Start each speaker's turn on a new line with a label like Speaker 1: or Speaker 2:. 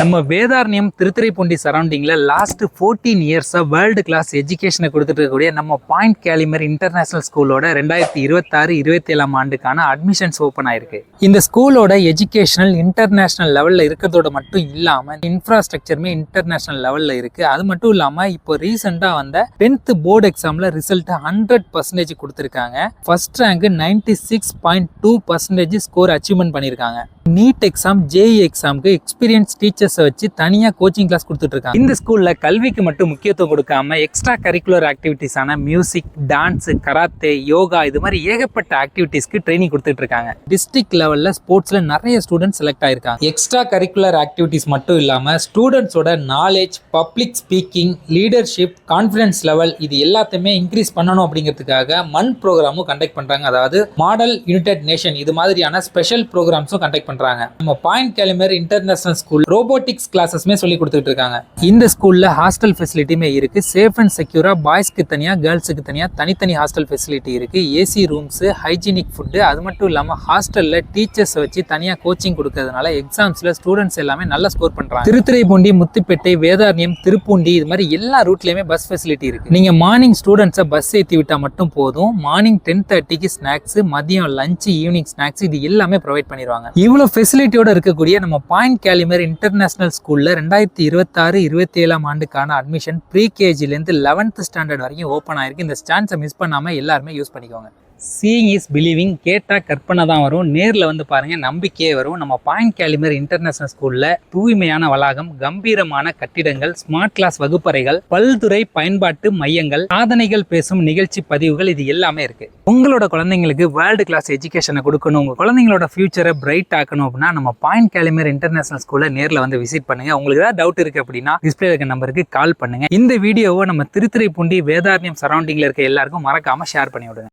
Speaker 1: நம்ம வேதாரண்யம் திருத்துறைப்பூண்டி சரௌண்டிங்ல லாஸ்ட் 14 இயர்ஸா world class எஜுகேஷனை கொடுத்துட்டு இருக்கக்கூடிய நம்ம பாயிண்ட் கேலிமர் இன்டர்நேஷனல் ஸ்கூலோட 2026-27 ஆண்டுக்கான அட்மிஷன்ஸ் ஓப்பன் ஆயிருக்கு. இந்த ஸ்கூலோட எஜுகேஷனல் இன்டர்நேஷனல் லெவல்ல இருக்கிறதோட மட்டும் இல்லாம இன்ஃப்ராஸ்ட்ரக்சருமே இன்டர்நேஷனல் லெவல்ல இருக்கு. அது மட்டும் இல்லாம இப்போ ரீசெண்டா வந்த 10th போர்டு எக்ஸாம்ல ரிசல்ட் 100% கொடுத்திருக்காங்க. ஃபர்ஸ்ட் ரேங்க் 96.2% ஸ்கோர் அச்சீவ்மெண்ட் பண்ணிருக்காங்க. நீட் எக்ஸாம், ஜேஇ எக்ஸாமுக்கு எக்ஸ்பீரியன்ஸ் டீச்சர்ஸை வச்சு தனியாக கோச்சிங் கிளாஸ் கொடுத்துட்டு இருக்காங்க. இந்த ஸ்கூலில் கல்விக்கு மட்டும் முக்கியத்துவம் கொடுக்காம எக்ஸ்ட்ரா கரிக்குலர் ஆக்டிவிட்டிஸான மியூசிக், டான்ஸ், கராத்தே, யோகா இது மாதிரி ஏகப்பட்ட ஆக்டிவிட்டீஸ்க்கு ட்ரைனிங் கொடுத்துட்டு இருக்காங்க. டிஸ்ட்ரிக்ட் லெவலில் ஸ்போர்ட்ஸில் நிறைய ஸ்டூடெண்ட்ஸ் செலக்ட் ஆயிருக்காங்க. எக்ஸ்ட்ரா கரிக்குலர் ஆக்டிவிட்டிஸ் மட்டும் இல்லாமல் ஸ்டூடெண்ட்ஸோட knowledge, public speaking, leadership, confidence level இது எல்லாத்தையுமே இன்க்ரீஸ் பண்ணணும் அப்படிங்கிறதுக்காக மன் ப்ரோக்ராமும் கண்டக்ட் பண்ணுறாங்க. அதாவது மாடல் யுனைடெட் நேஷன் இது மாதிரியான ஸ்பெஷல் ப்ரோக்ராம்ஸும் கண்டக்ட் பண்றாங்க. நம்ம point Calimere international school robotics கிளாஸஸ்மே சொல்லி கொடுத்துட்டு இருக்காங்க. இந்த ஸ்கூல்ல ஹாஸ்டல் ஃபெசிலிட்டியுமே இருக்கு. சேஃப் அண்ட் செக்யூரா பாய்ஸ்க்கு தனியா, கேர்ள்ஸுக்கு தனியா தனித்தனி ஹாஸ்டல் ஃபெசிலிட்டி இருக்கு. ஏசி ரூம்ஸ், ஹைஜீனிக் ஃபுட், அது மட்டும் இல்லாம ஹாஸ்டல்ல டீச்சர்ஸ் வச்சு தனியா கோச்சிங் கொடுக்கறதுனால எக்ஸாம்ஸ்ல ஸ்டூடெண்ட்ஸ் எல்லாமே நல்லா ஸ்கோர் பண்றாங்க. திருத்துறைப்பூண்டி, முத்துப்பேட்டை, வேதாரண்யம், திருப்பூண்டி இது மாதிரி எல்லா ரூட்லயுமே பஸ் ஃபெசிலிட்டி இருக்கு. நீங்க மார்னிங் ஸ்டூடெண்ட்ஸை பஸ் ஏற்றி விட்டா மட்டும் போதும். மார்னிங் 10:30க்கு ஸ்நாக்ஸ், மதியம் லஞ்ச், ஈவினிங் ஸ்நாக்ஸ் இது எல்லாமே ப்ரொவைட் பண்ணிடுவாங்க. இவ்வளவு ஃபெசிலிட்டியோட இருக்கக்கூடிய நம்ம பாயிண்ட் கேலிமர் இன்டர்நேஷனல் ஸ்கூல்ல 2026-27 ஆண்டுக்கான அட்மிஷன் ப்ரீ கேஜிலேருந்து 11th ஸ்டாண்டர்ட் வரைக்கும் ஓப்பன் ஆயிருக்கு. இந்த சான்ஸை மிஸ் பண்ணாம எல்லாருமே யூஸ் பண்ணிக்கோங்க. Seeing is believing. கேட்டால் கற்பனை தான் வரும், நேரில் வந்து பாருங்கள் நம்பிக்கையே வரும். நம்ம பாயிண்ட் கேலிமர் இன்டர்நேஷனல் ஸ்கூலில் தூய்மையான வளாகம், கம்பீரமான கட்டிடங்கள், ஸ்மார்ட் கிளாஸ் வகுப்பறைகள், பல்துறை பயன்பாட்டு மையங்கள், சாதனைகள் பேசும் நிகழ்ச்சி பதிவுகள் இது எல்லாமே இருக்குது. உங்களோட குழந்தைங்களுக்கு வேர்ல்டு கிளாஸ் எஜுகேஷனை கொடுக்கணும், உங்கள் குழந்தைங்களோட ஃபியூச்சரை பிரைட் ஆக்கணும் அப்படின்னா நம்ம பாயிண்ட் கேலிமர் இன்டர்நேஷனல் ஸ்கூலில் நேரில் வந்து விசிட் பண்ணுங்கள். உங்களுக்கு ஏதாவது டவுட் இருக்குது அப்படின்னா டிஸ்பிளே இருக்க நம்பருக்கு கால் பண்ணுங்கள். இந்த வீடியோவை நம்ம திருத்துறைப்பூண்டி, வேதாரண்யம் சரௌண்டிங்கில் இருக்க எல்லாருக்கும் மறக்காமல் ஷேர் பண்ணி விடுங்க.